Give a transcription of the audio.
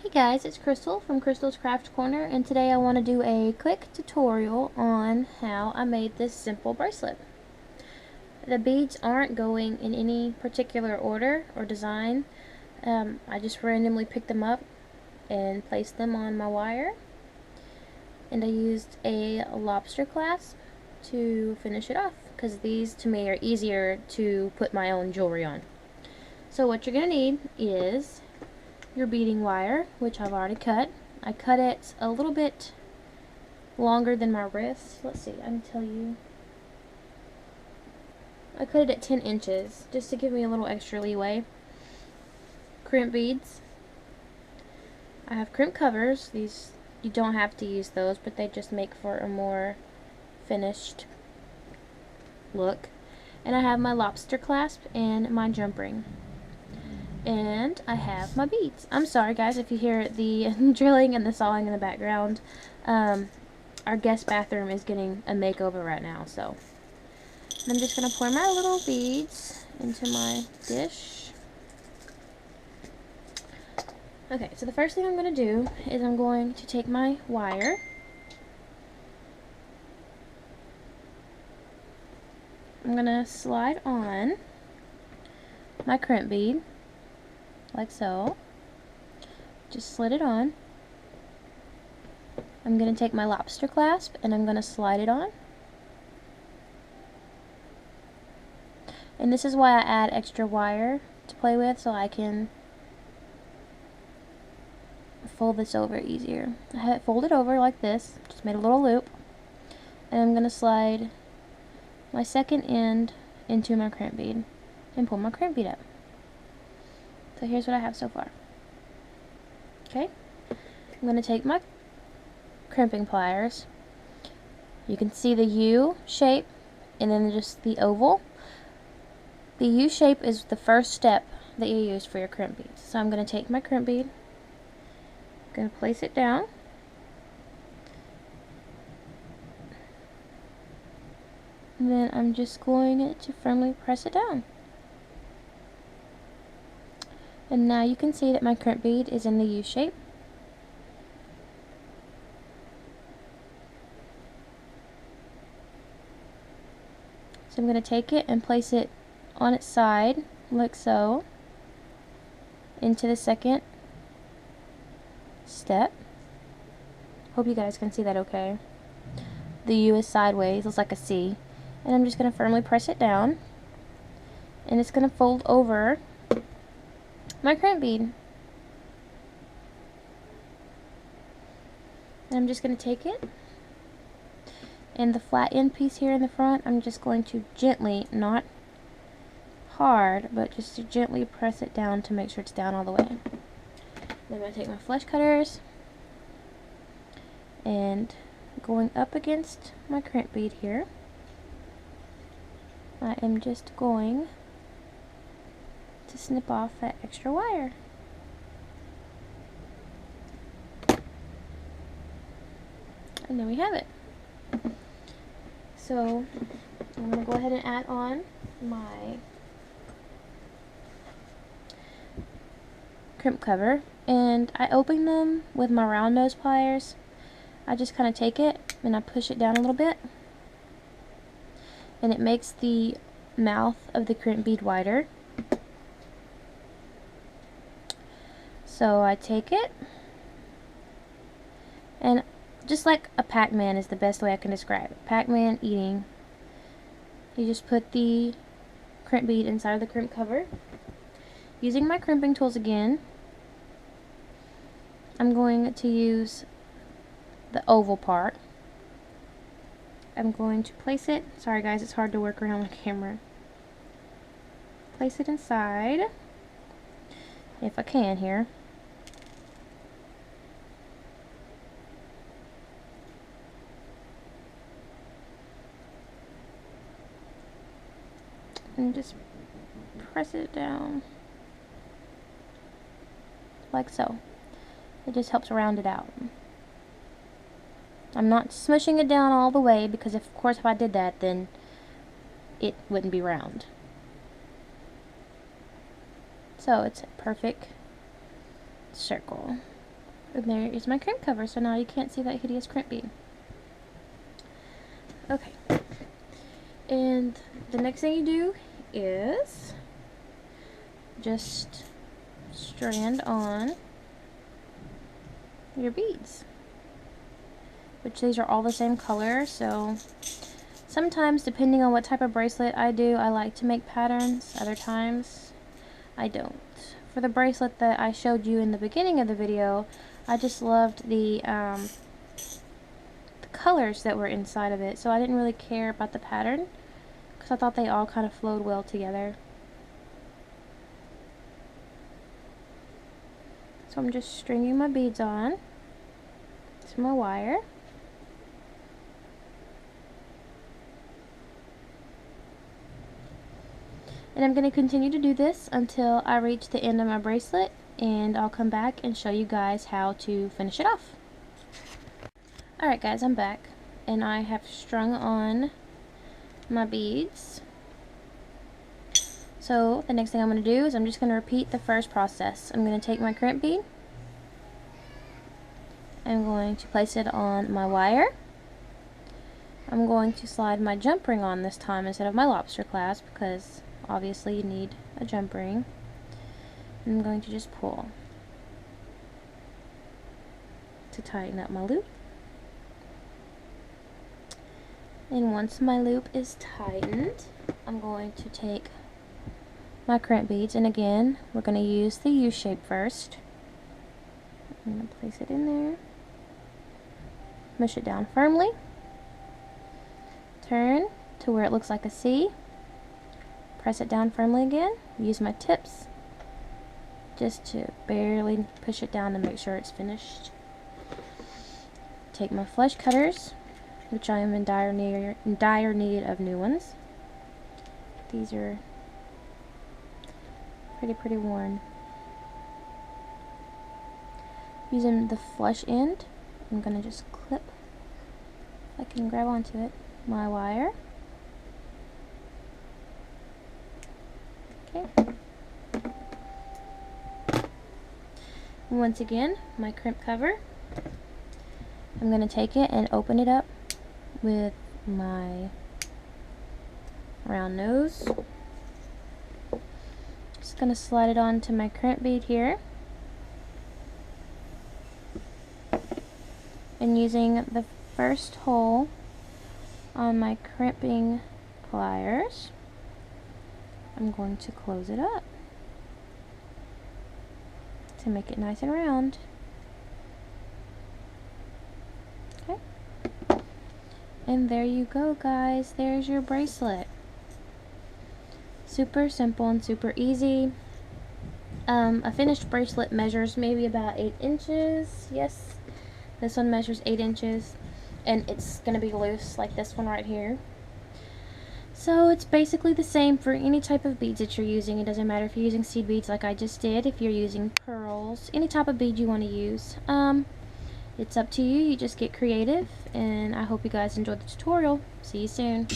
Hey guys, it's Crystal from Crystal's Craft Corner, and today I want to do a quick tutorial on how I made this simple bracelet. The beads aren't going in any particular order or design. I just randomly picked them up and placed them on my wire, and I used a lobster clasp to finish it off because these to me are easier to put my own jewelry on. So what you're going to need is your beading wire, which I've already cut. I cut it a little bit longer than my wrist. Let's see, I can tell you. I cut it at 10 inches just to give me a little extra leeway. Crimp beads. I have crimp covers. These, you don't have to use those, but they just make for a more finished look. And I have my lobster clasp and my jump ring. And I have my beads. I'm sorry guys if you hear the drilling and the sawing in the background. Our guest bathroom is getting a makeover right now, so I'm just going to pour my little beads into my dish. Okay, so the first thing I'm going to do is I'm going to take my wire, I'm going to slide on my crimp bead like so. Just slid it on. I'm going to take my lobster clasp and I'm going to slide it on. And this is why I add extra wire to play with, so I can fold this over easier. I have it folded over like this, just made a little loop, and I'm going to slide my second end into my crimp bead and pull my crimp bead up. So here's what I have so far. Okay, I'm going to take my crimping pliers. You can see the U shape and then just the oval. The U shape is the first step that you use for your crimp beads. So I'm going to take my crimp bead, I'm going to place it down, and then I'm just going to firmly press it down. And now you can see that my crimp bead is in the U shape. So I'm going to take it and place it on its side, like so, into the second step. Hope you guys can see that okay. The U is sideways, looks like a C. And I'm just going to firmly press it down, and it's going to fold over my crimp bead. And I'm just going to take it, and the flat end piece here in the front, I'm just going to gently, not hard, but just to gently press it down to make sure it's down all the way. Then I'm going to take my flesh cutters, and going up against my crimp bead here, I am just going to snip off that extra wire. And there we have it. So I'm going to go ahead and add on my crimp cover, and I open them with my round nose pliers. I just kind of take it and I push it down a little bit, and it makes the mouth of the crimp bead wider. So I take it, and just like a Pac-Man is the best way I can describe it. Pac-Man eating. You just put the crimp bead inside of the crimp cover. Using my crimping tools again, I'm going to use the oval part. I'm going to place it, sorry guys, it's hard to work around the camera. Place it inside, if I can here. And just press it down like so. It just helps round it out. I'm not smushing it down all the way because of course if I did that then it wouldn't be round. So it's a perfect circle. And there is my crimp cover, so now you can't see that hideous crimp bead. Okay. And the next thing you do is just strand on your beads, which these are all the same color. So sometimes, depending on what type of bracelet I do, I like to make patterns. Other times I don't. For the bracelet that I showed you in the beginning of the video, I just loved the colors that were inside of it, so I didn't really care about the pattern because I thought they all kind of flowed well together. So I'm just stringing my beads on to my wire. And I'm going to continue to do this until I reach the end of my bracelet, and I'll come back and show you guys how to finish it off. Alright guys, I'm back, and I have strung on my beads. So the next thing I'm going to do is I'm just going to repeat the first process. I'm going to take my crimp bead, I'm going to place it on my wire. I'm going to slide my jump ring on this time instead of my lobster clasp, because obviously you need a jump ring. And I'm going to just pull to tighten up my loop. And once my loop is tightened, I'm going to take my crimp beads, and again we're going to use the U shape first. I'm going to place it in there, push it down firmly, turn to where it looks like a C, press it down firmly again, use my tips just to barely push it down to make sure it's finished. Take my flesh cutters, which I am in dire need of new ones. These are pretty worn. Using the flesh end, I'm going to just clip, if I can grab onto it, my wire. Okay. And once again, my crimp cover, I'm going to take it and open it up with my round nose. Just going to slide it onto my crimp bead here, and using the first hole on my crimping pliers, I'm going to close it up to make it nice and round. Okay, and there you go guys, there's your bracelet. Super simple and super easy. A finished bracelet measures maybe about 8 inches. Yes, this one measures 8 inches, and it's going to be loose like this one right here. So it's basically the same for any type of beads that you're using. It doesn't matter if you're using seed beads like I just did, if you're using pearls, any type of bead you want to use. It's up to you. You just get creative, and I hope you guys enjoyed the tutorial. See you soon.